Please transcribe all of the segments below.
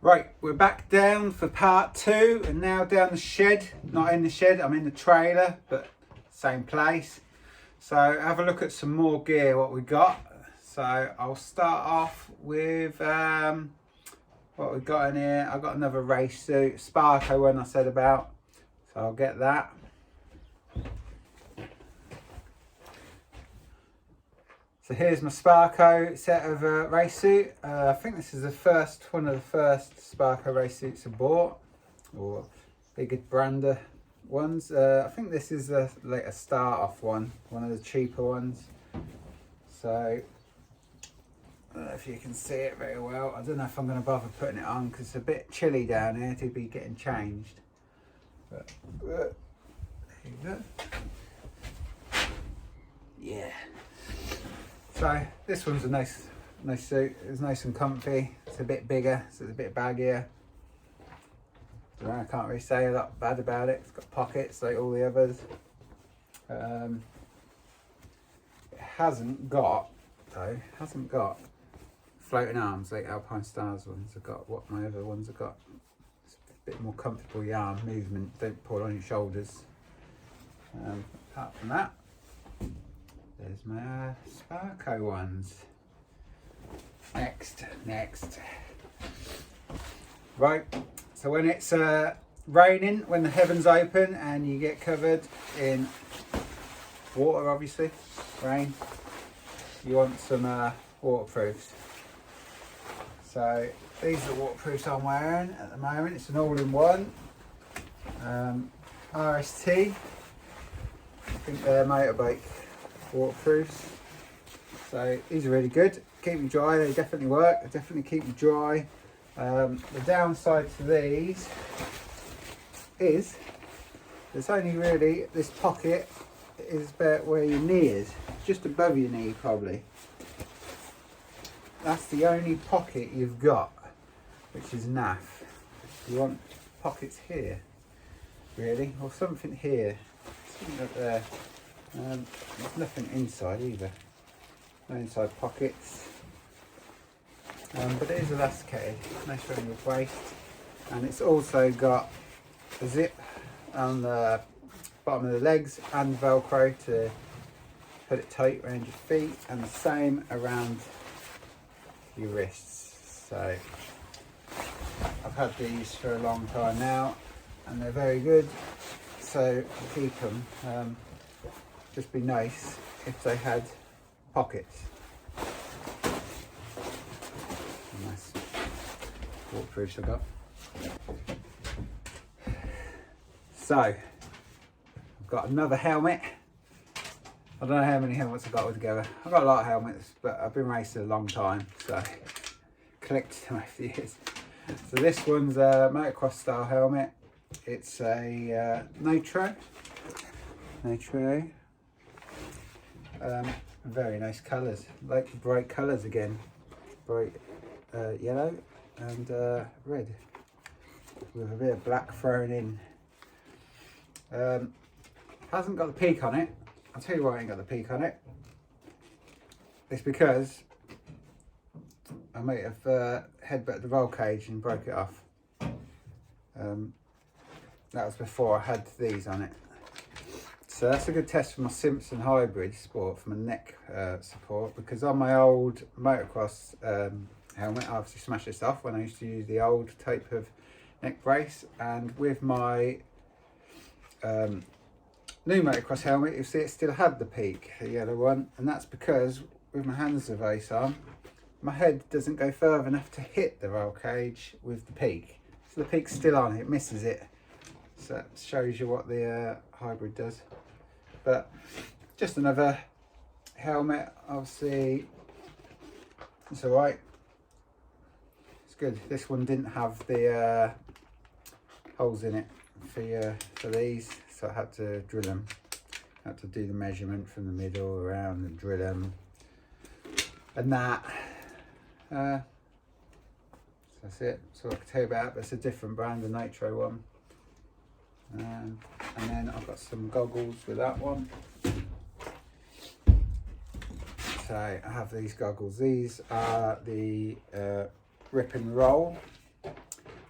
Right, we're back down for part 2 and now down the shed. Not in the shed, I'm in the trailer, but same place. So have a look at some more gear, what we got. So I'll start off with what we've got in here. I've got another race suit, Sparco one I said about. So I'll get that. So here's my Sparco set of race suit. I think this is one of the first Sparco race suits I bought, or bigger brander ones. I think this is like a start off one of the cheaper ones. So I don't know if you can see it very well. I don't know if I'm going to bother putting it on because it's a bit chilly down here to be getting changed. But here you go. Yeah. So this one's a nice suit. It's nice and comfy. It's a bit bigger, so it's a bit baggier. I can't really say a lot bad about it. It's got pockets like all the others. It hasn't got floating arms like Alpine Stars ones have got. What my other ones have got. It's a bit more comfortable yarn movement. Don't pull on your shoulders. Apart from that, there's my Sparco ones. Next. Right, so when it's raining, when the heavens open and you get covered in water, obviously, rain, you want some waterproofs. So these are the waterproofs I'm wearing at the moment. It's an all-in-one. RST, I think they're motorbike waterproofs. So these are really good. Keep them dry. They definitely work. They definitely keep you dry. The downside to these is there's only really this pocket is about where your knee is, just above your knee probably. That's the only pocket you've got, which is naff. You want pockets here, really, or something here, something up there. There's nothing inside either, no inside pockets, but it is elasticated, nice around your waist, and it's also got a zip on the bottom of the legs and Velcro to put it tight around your feet, and the same around your wrists. So I've had these for a long time now and they're very good, so I keep them. Just be nice if they had pockets. Nice waterproofs I've got. So I've got another helmet. I don't know how many helmets I've got altogether. I've got a lot of helmets, but I've been racing a long time, so collected them over the years. So this one's a motocross style helmet. It's a Nitro. Very nice colours, like bright colours again, bright yellow and red with a bit of black thrown in. Hasn't got the peak on it. I'll tell you why I ain't got the peak on it. It's because I might have headbutted the roll cage and broke it off. That was before I had these on it. So that's a good test for my Simpson Hybrid Sport for my neck support, because on my old motocross helmet I obviously smashed this off when I used to use the old type of neck brace, and with my new motocross helmet you see it still had the peak, the yellow one, and that's because with my hands device on, my head doesn't go further enough to hit the roll cage with the peak, so the peak's still on, it misses it. So that shows you what the hybrid does. But just another helmet, obviously it's alright, it's good. This one didn't have the holes in it for these, so I had to drill them. I had to do the measurement from the middle around and drill them and that. So that's it. So I can tell you about it, but it's a different brand, the Nitro one. And then I've got some goggles with that one. So I have these goggles. These are the Rip and Roll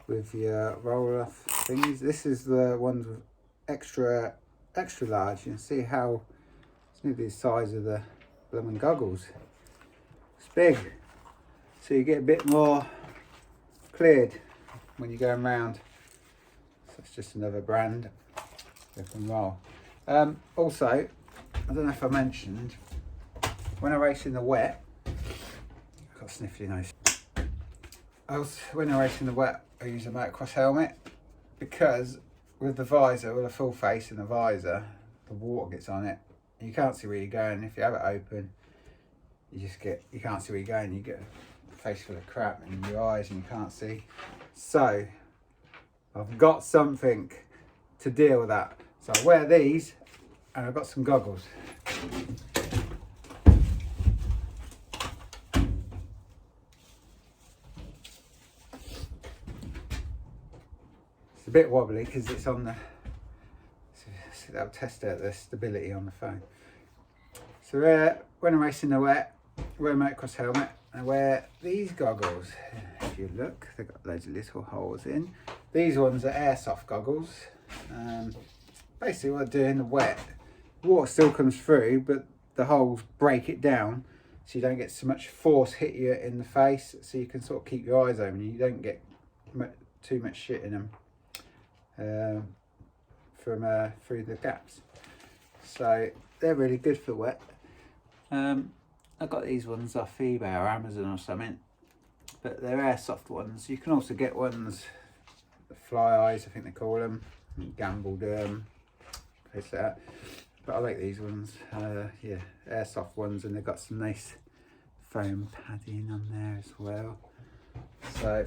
with your roller things. This is the ones with extra large. You can see how it's nearly the size of the blooming goggles. It's big, so you get a bit more cleared when you're going round. So it's just another brand. Rip and roll. Also, I don't know if I mentioned, when I race in the wet, I've got a sniffly nose. When I race in the wet, I use a motocross helmet because with the visor, with a full face and the visor, the water gets on it. And you can't see where you're going. If you have it open, you can't see where you're going. You get a face full of crap in your eyes and you can't see. So I've got something to deal with that. So I wear these and I've got some goggles. It's a bit wobbly because it's on the, so that'll test out the stability on the phone. So when I'm racing the wet, I wear a motocross helmet and I wear these goggles. If you look, they've got loads of little holes in. These ones are Airsoft goggles. Basically what I do in the wet, water still comes through, but the holes break it down so you don't get so much force hit you in the face, so you can sort of keep your eyes open. You don't get too much shit in them from through the gaps. So they're really good for wet. I got these ones off eBay or Amazon or something, but they're Airsoft ones. You can also get ones, the fly eyes I think they call them, gamble them, like that. But I like these ones, yeah, Airsoft ones, and they've got some nice foam padding on there as well. So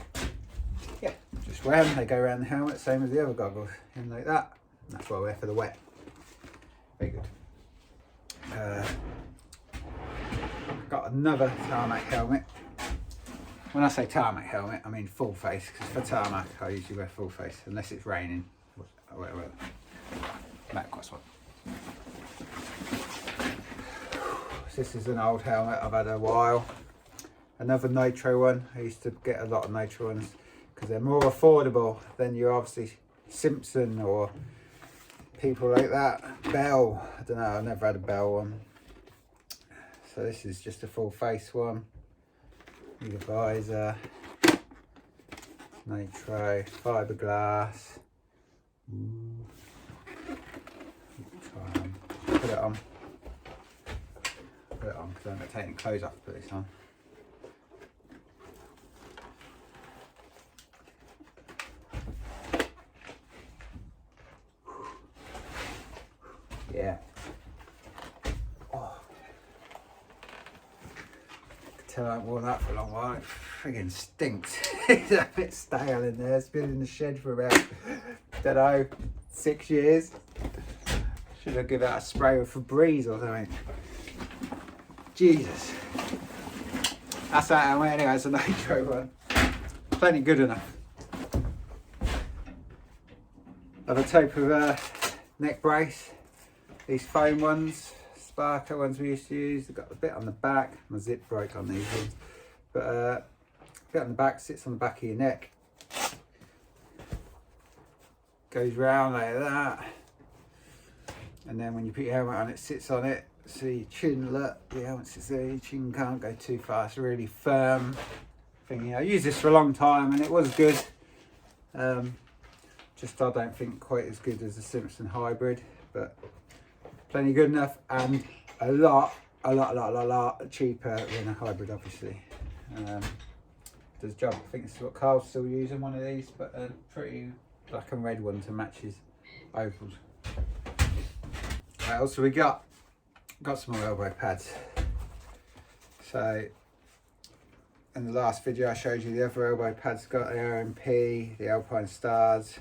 yeah, just wear them, they go around the helmet, same as the other goggles, and like that. And that's what I wear for the wet. Very good. I've got another tarmac helmet. When I say tarmac helmet, I mean full face, because for tarmac I usually wear full face, unless it's raining. I wear motocross one. This is an old helmet I've had a while. Another Nitro one. I used to get a lot of Nitro ones because they're more affordable than your obviously Simpson or people like that. Bell, I don't know, I've never had a Bell one. So this is just a full face one. With a visor, Nitro, fiberglass. Put it on. Put it on because I'm going to take any clothes off to put this on. Yeah. Oh. I can tell I haven't worn that for a long while. It friggin' stinks. It's a bit stale in there. It's been in the shed for about, don't know, 6 years. Should I give that a spray with Febreze or something? Jesus. That's that helmet anyway, it's a Nitro one. Plenty good enough. I've a type of neck brace. These foam ones, Sparco ones we used to use. They've got a bit on the back. My zip broke on these ones. But a bit on the back, sits on the back of your neck. Goes round like that. And then when you put your helmet on, it sits on it. So your chin, look, the helmet sits there, your chin can't go too far. It's a really firm thing. I used this for a long time and it was good. Just I don't think quite as good as the Simpson hybrid, but plenty good enough and a lot cheaper than a hybrid, obviously. Does job. I think it's what Carl's still using, one of these, but a pretty black and red one to match his ovals. Right, also we got some more elbow pads. So in the last video I showed you the other elbow pads, got the RMP, the Alpine Stars.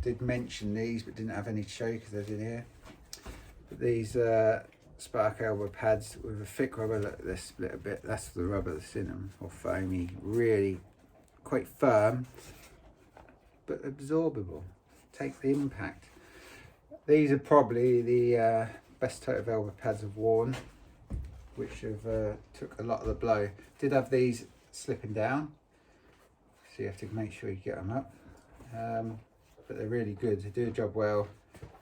Did mention these but didn't have any to show you because they're in here. But these Sparco elbow pads with a thick rubber, look, they're split a bit, that's the rubber that's in them, or foamy, really quite firm but absorbable, take the impact. These are probably the best type of elbow pads I've worn, which have took a lot of the blow. Did have these slipping down, so you have to make sure you get them up. But they're really good. They do a job well.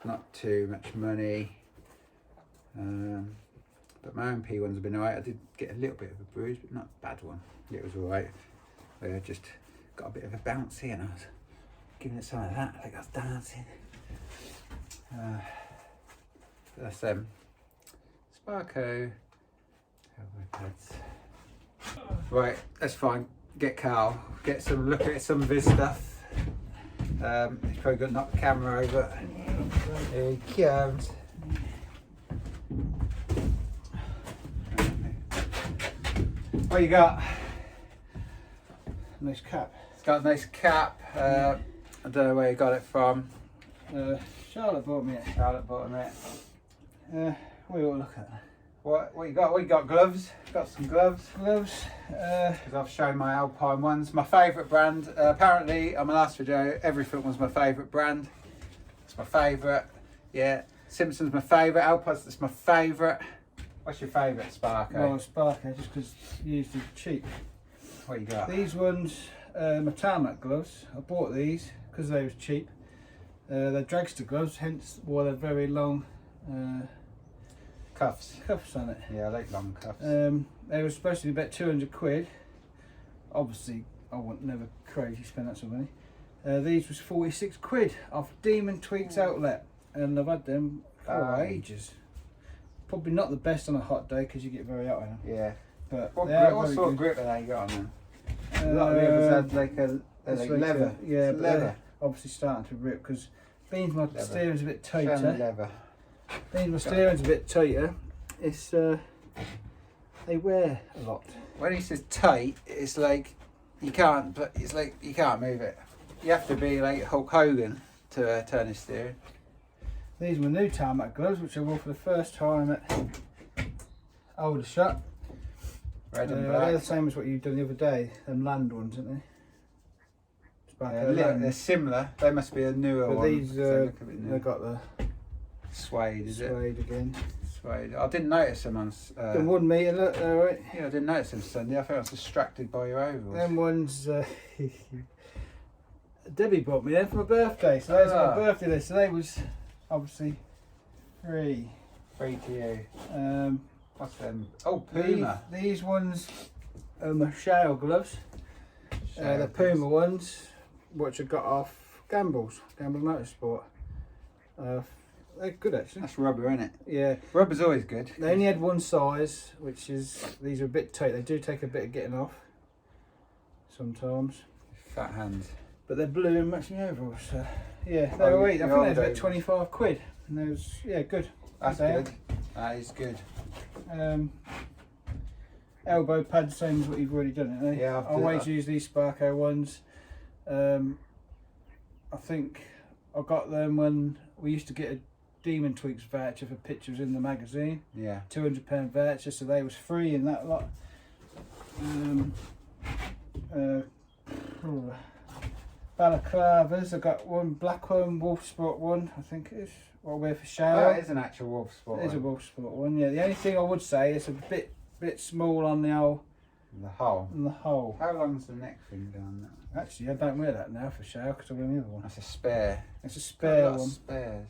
Not too much money. But my own P ones have been alright. I did get a little bit of a bruise, but not a bad one. It was alright. I just got a bit of a bouncy and I was giving it some of that. I think I was dancing. That's them. Sparco elbow pads. Right, that's fine. Get Carl. Get some look at some of his stuff. He's probably got to knock the camera over. Here he comes. What you got? Nice cap. It's got a nice cap. I don't know where you got it from. Charlotte bought me it. Charlotte bought it. What do you want to look at? What you got? What you got? Gloves? Got some gloves. Gloves. Because I've shown my Alpine ones. My favourite brand. Apparently, on my last video, everything was my favourite brand. It's my favourite. Yeah. Simpson's my favourite. Alpine's that's my favourite. What's your favourite, Sparco? Well, Sparco, just because used it cheap. What you got? These ones, my tarmac gloves. I bought these because they was cheap. They're dragster gloves, hence why they're very long. Cuffs. Cuffs on it. Yeah, I like long cuffs. They were supposed to be about 200 quid. Obviously, I would never crazy spend that sort of money. These was 46 quid off Demon Tweaks outlet, and I've had them for ages. Probably not the best on a hot day because you get very hot in them. Yeah. But what sort of grip are they got on them? A lot of the others had like leather. Yeah, it's but leather. Obviously starting to rip because being my steering's a bit Show me tighter. leather. Being my steering's a bit tighter, it's they wear a lot. When he says tight, it's like you can't. But it's like you can't move it. You have to be like Hulk Hogan to turn his steering. These are my new tarmac gloves, which I wore for the first time at Aldershot. Red and black. They're the same as what you've done the other day. Them land ones, aren't they? They're similar. They must be a newer but one. These, they've got the suede, is suede again. Suede. I didn't notice them on. The 1 metre, look, alright. Yeah, I didn't notice them Sunday. I think I was distracted by your overalls. Them ones, Debbie bought me them for my birthday. So that was my birthday day. So they was obviously free. Free to you. What's them? Oh, Puma. These ones are my shale gloves. The Puma ones, which I got off Gamble Motorsport. They're good actually. That's rubber, isn't it? Yeah. Rubber's always good. They only had one size, which is, these are a bit tight. They do take a bit of getting off sometimes. Fat hands. But they're blue and match me overalls. So yeah, they were I think they was about 25 quid. And they was, yeah, good. That's good. That is good. Elbow pads, same as what you've already done, isn't they? Yeah, I always use these Sparco ones. I think I got them when we used to get a Demon Tweaks voucher for pictures in the magazine. Yeah. £200 voucher, so they was free in that lot. Balaclavas, I got one black one, Wolf Sport one, I think it is. What I wear for shower. That is an actual Wolf Sport. It is a Wolf Sport one, yeah. The only thing I would say is a bit small on the old. The hole. On the hole. How long's the neck thing down there? Actually, I don't wear that now for shower because I wear the other one. That's a spare. It's a spare one. Spares.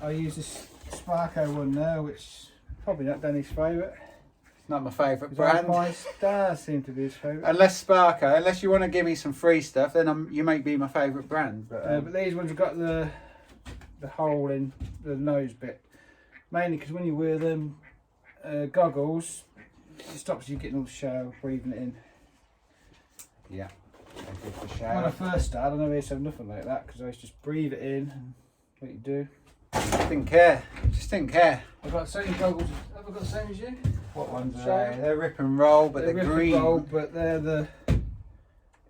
I use this Sparco one now, which probably not Danny's favourite. It's not my favourite brand. My Star seem to be his favourite. Unless Sparco, unless you want to give me some free stuff, then you might be my favourite brand. But these ones have got the hole in the nose bit, mainly because when you wear them goggles, it stops you getting all the shower, breathing it in. Yeah, good for When shower. I first started, I never used to have nothing like that because I used to just breathe it in and what you do. Just didn't care. Just didn't care. I've got the same goggles. Have I got the same as you? What ones are Shower. they? They're rip and roll, but they're rip and green. roll, but they're the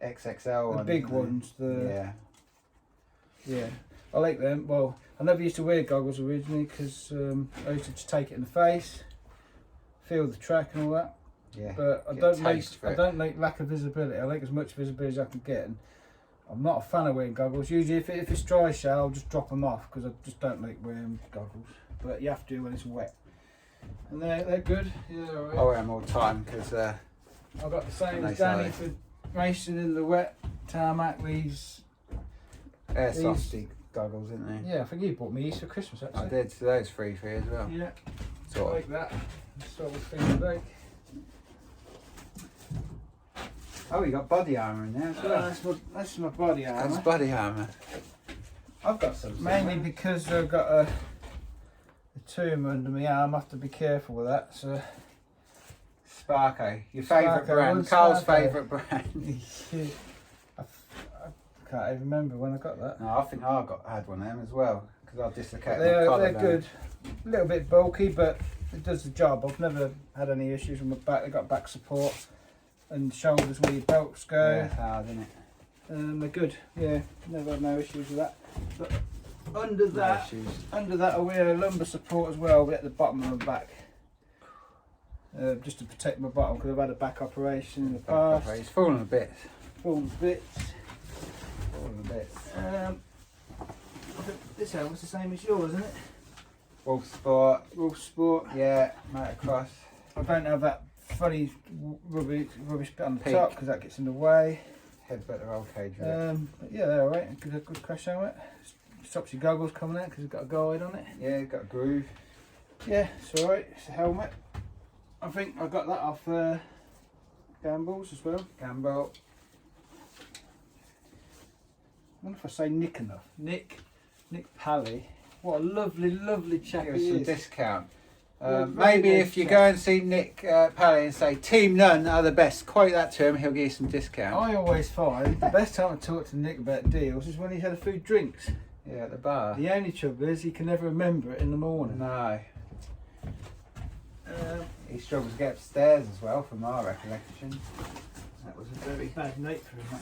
XXL ones. big ones. Yeah. I like them. Well, I never used to wear goggles originally because I used to just take it in the face, feel the track and all that. Yeah. But I don't like lack of visibility. I like as much visibility as I can get. And I'm not a fan of wearing goggles. Usually, if it's dry shower, I'll just drop them off because I just don't like wearing goggles. But you have to when it's wet. And they're good. Yeah, all right. I wear them all the time because I've got the same as nice Danny eye. for racing in the wet tarmac. These Airsoft goggles, isn't they? Yeah, I think you bought me these for Christmas actually. I did, so those free for you as well. Yeah, Sort like that. That's what we're feeling like. Oh, you got body armour in there as well. That's my body armour. That's body armour. I've got some. Mainly because I've got a tomb under my arm. I have to be careful with that. So Sparco, your favourite Sparco, brand. one's Carl's Sparco. favourite brand. I can't even remember when I got that. No, I think I had one of them as well because I dislocated my They're collarbone. good. A little bit bulky, but it does the job. I've never had any issues with my back. They've got back support and shoulders where your belts go. Yeah, it's hard, isn't it? They're good. Yeah, never had no issues with that. But under that, I wear a lumbar support as well, but at the bottom of my back, just to protect my bottom because I've had a back operation in the past. It's fallen a bit. Fallen bits. Fallen a bit. I think this helmet's the same as yours, isn't it? Wolf Sport. Wolf Sport. Yeah, motocross. I don't have that funny rubbish bit on the Peak. top because that gets in the way. Headbutt the roll cage with it. But yeah, they're alright. Good crash helmet. Stops your goggles coming out because it's got a guide on it. Yeah, it's got a groove. Yeah, it's alright. It's a helmet. I think I got that off Gambles as well. Gamble. I wonder if I say Nick enough. Nick Pally. What a lovely chap Give us he some is. discount. Yeah, Maybe very if you nice go and see Nick Pally and say Team Nunn are the best, quote that to him, he'll give you some discount. I always find the best time to talk to Nick about deals is when he's had a few drinks. Yeah, at the bar. The only trouble is he can never remember it in the morning. No. He struggles to get upstairs as well, from our recollection. That was a very... Bad night for him, that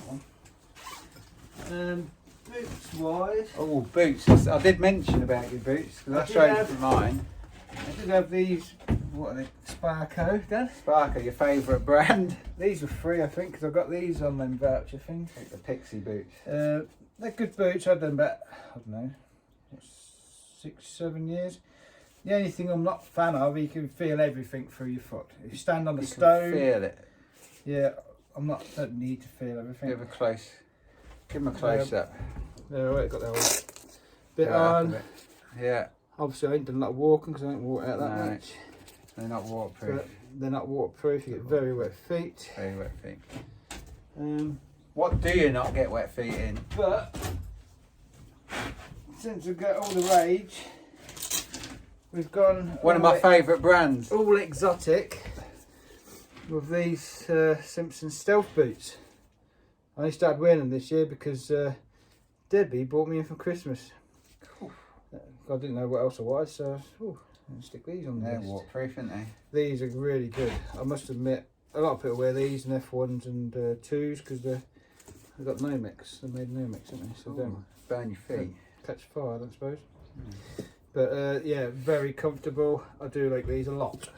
one. Boots wise, Oh, boots. I did mention about your boots, because I did showed you have- for mine. I did have these, what are they, Sparco, Dan? Sparco, your favourite brand. These were free, I think, because I got these on them voucher things. Like the Pixie boots. They're good boots. I've done about, I don't know, 6-7 years. The only thing I'm not a fan of, you can feel everything through your foot. If you stand on the You can stone, feel it. yeah, don't need to feel everything. Give him a close up. They're alright, got their old bit Go up a on. bit. Yeah, Obviously, I ain't done a lot of walking because I don't walk out that No. much. they're not waterproof. But they're not waterproof. You get very wet feet. Very wet feet. Um, What do you not get wet feet in? But since we got all the rage, we've gone One of my favourite brands. all exotic with these Simpson Stealth boots. I only started wearing them this year because Debbie bought me in for Christmas. Cool. I didn't know what else I wanted, so I'll stick these on the They're list. waterproof, aren't they? These are really good. I must admit, a lot of people wear these and F1s and 2s because they've got Nomex. They're made Nomex, aren't they? So they don't Burn your feet. catch fire, I don't suppose. But yeah, very comfortable. I do like these a lot.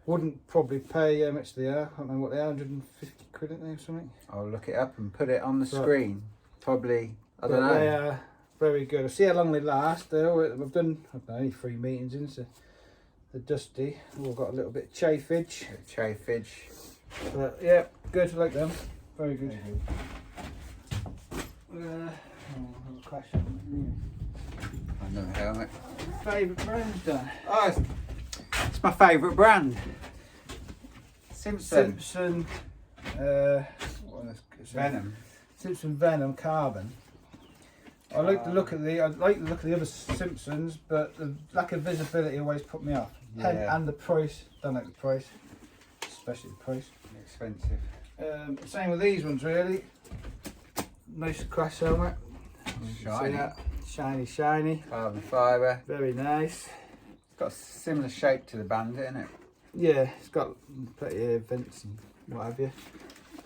Wouldn't probably pay how much they are. I don't know what they are, 150 quid, aren't they, or something? I'll look it up and put it on the Right. screen. Probably, I don't But they know. are very good. I'll see how long they last. I've done, I don't know, only 3 meetings in, so they're dusty. All got a little bit of chafage. Chafage. But yeah, good. I like them. Very good. Crash Another helmet. Favourite brand, Dan? Oh, it's my favourite brand. Simpson. Simpson. What is it? Venom. Simpson Venom Carbon. I like the look of the other Simpsons, but the lack of visibility always put me off. Yeah. And the price. Don't like the price, especially the price. Expensive. Same with these ones, really. Nice crash helmet. Shiny. See that? Shiny. Carbon fibre. Very nice. It's got a similar shape to the Bandit, isn't it? Yeah, it's got plenty of vents and what have you.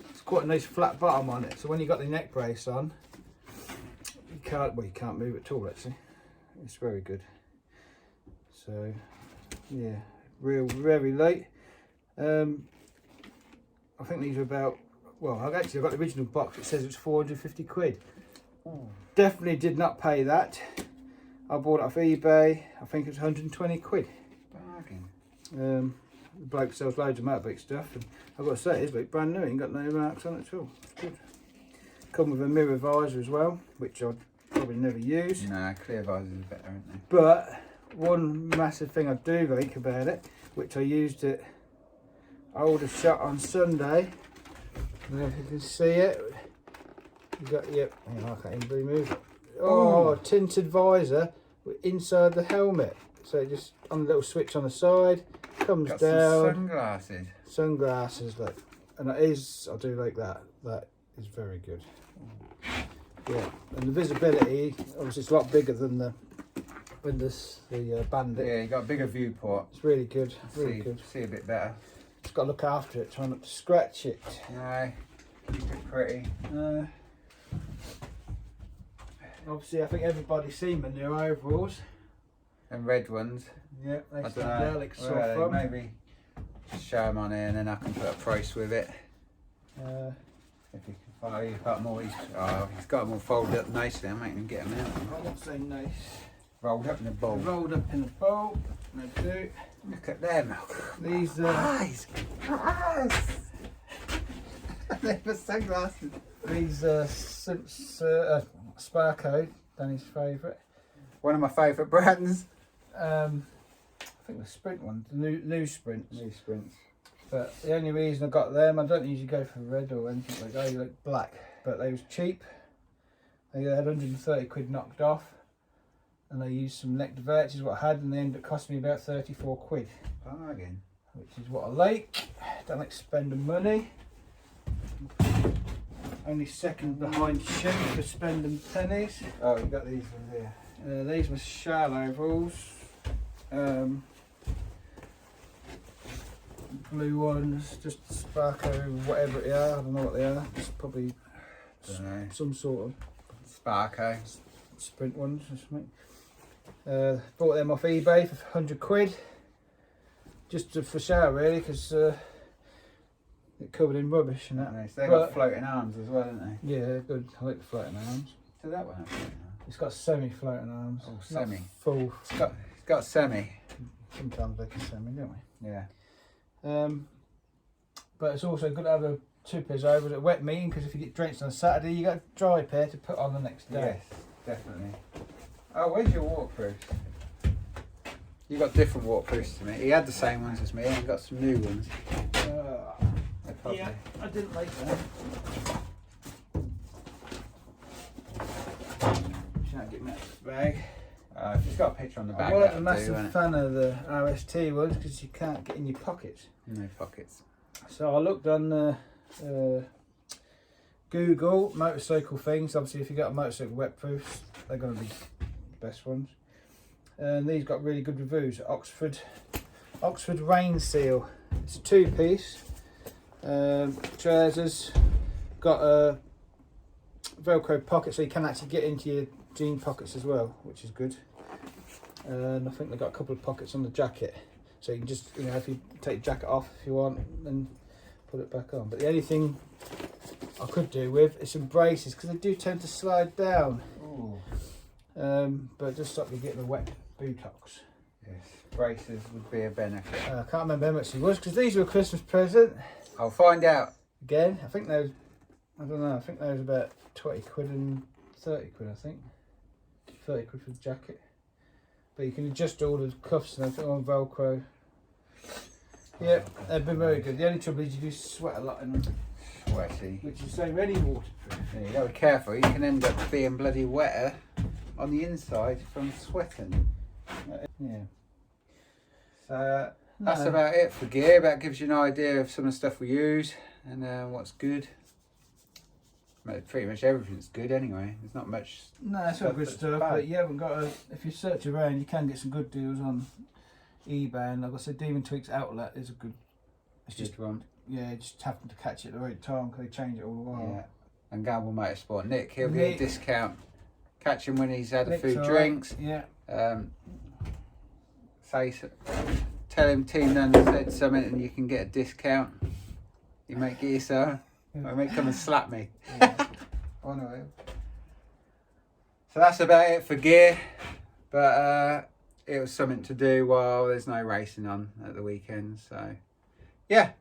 It's quite a nice flat bottom on it, so when you got the neck brace on, you can't move it at all actually. It's very good. So yeah, very light. I think these are about, well, I've actually got the original box. It says it's 450 quid. Ooh. Definitely did not pay that. I bought it off eBay. I think it's 120 quid. Bargain. the bloke sells loads of motorbike stuff, and I've got to say, it's like brand new, ain't got no marks on it at all. It's good. Come with a mirror visor as well, which I'd probably never use. No, clear visors are better, aren't they? But one massive thing I do like about it, which I used it, I ordered shot on Sunday. I don't know if you can see it. You got, yep, hang on, I can't even remove it. Oh, tinted visor inside the helmet. So it just on the little switch on the side, comes Got down. some sunglasses. Sunglasses, look. And it is, I do like that. That is very good. Yeah, and the visibility, obviously it's a lot bigger than the Bandit. Yeah, you got a bigger viewport. It's really good, really good. See a bit better. Just got to look after it, try not to scratch it. No, keep it pretty. Obviously, I think everybody's seen my new overalls. And red ones. Yeah, they I stand there like soft well, foam. maybe just show them on here and then I can put a price with it. If you can follow, you've got them all. He's got them all folded up nicely. I'm making him get them out. I won't say nice. Rolled up in a bowl. Rolled up in a bowl. They do. Look at them. These Eyes. They were sunglasses. These Sparco, Danny's favourite. One of my favourite brands. I think the Sprint ones, the new Sprints. New Sprints. But the only reason I got them, I don't usually go for red or anything like that, I like black. But they was cheap. They had 130 quid knocked off. And I used some neck divert, which is what I had, and they ended up costing me about 34 quid. Bargain. Which is what I like. Don't like spending money. Only second behind Shin for spending pennies. Oh, you got these ones here. These were shell overalls. Blue ones, just Sparco, whatever they are. I don't know what they are. It's probably some sort of Sparco. Sprint ones or something. Bought them off eBay for 100 quid. Just for show really, because they're covered in rubbish and that. Nice. They've got floating arms as well, haven't they? Yeah, good. I like the floating arms. So that one have floating arms? It's got semi-floating arms. Oh, semi. Not full. It's got semi. Sometimes they can semi, don't we? Yeah. But it's also good to have a two pairs over at wet meeting, because if you get drenched on Saturday, you got a dry pair to put on the next day. Yes, definitely. Oh, where's your waterproofs? You got different waterproofs to me. He had the same ones as me, and got some new ones. Yeah, I didn't like that. Shan't get me out of the bag. It's got a picture on the back. I'm not a massive fan of the RST ones because you can't get in your pockets. No pockets. So I looked on Google motorcycle things. Obviously, if you got a motorcycle wetproofs, they're going to be the best ones. And these got really good reviews. Oxford Rain Seal. It's a two-piece. Trousers. Got a Velcro pocket, so you can actually get into your jean pockets as well, which is good. And I think they've got a couple of pockets on the jacket, so you can just, you know, if you take the jacket off if you want, then put it back on. But the only thing I could do with is some braces, because they do tend to slide down. But just stop you getting the wet buttocks. Yes, braces would be a benefit. I can't remember how much it was, because these were a Christmas present. I'll find out. Again, I think those, I don't know, I think those about 20 quid and 30 quid, I think. 30 quid for the jacket. But you can adjust all the cuffs and everything on Velcro. Yeah, they've been very good. The only trouble is you do sweat a lot in them. Sweaty. Which is same any waterproof. Yeah, you gotta be careful. You can end up being bloody wetter on the inside from sweating. Yeah. So that's about it for gear. That gives you an idea of some of the stuff we use and what's good. Well, pretty much everything's good anyway. There's not much. No, it's all good stuff. bad. But you haven't got to. If you search around, you can get some good deals on eBay. And like I said, Demon Tweaks Outlet is a good. It's just one. Yeah, just happen to catch it at the right time because they change it all the while. Yeah. And Gamble Motorsport. Nick, he'll get a discount. Catch him when he's had a Nick's few all drinks. Right. Yeah. Tell him Team Nunn said something and you can get a discount. You might get yourself. I might come and slap me. Yeah. Oh no. So that's about it for gear. But it was something to do while there's no racing on at the weekend. So yeah.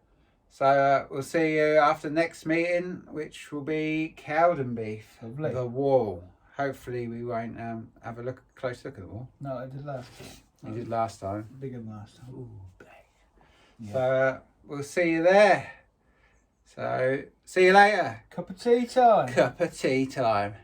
So we'll see you after the next meeting, which will be Cowden Beef, Lovely. the wall. Hopefully we won't have a close look at the wall. No, I did last time. You did last time. Bigger than last time. Ooh, big. Yeah. So we'll see you there. So see you later. Cup of tea time. Cup of tea time.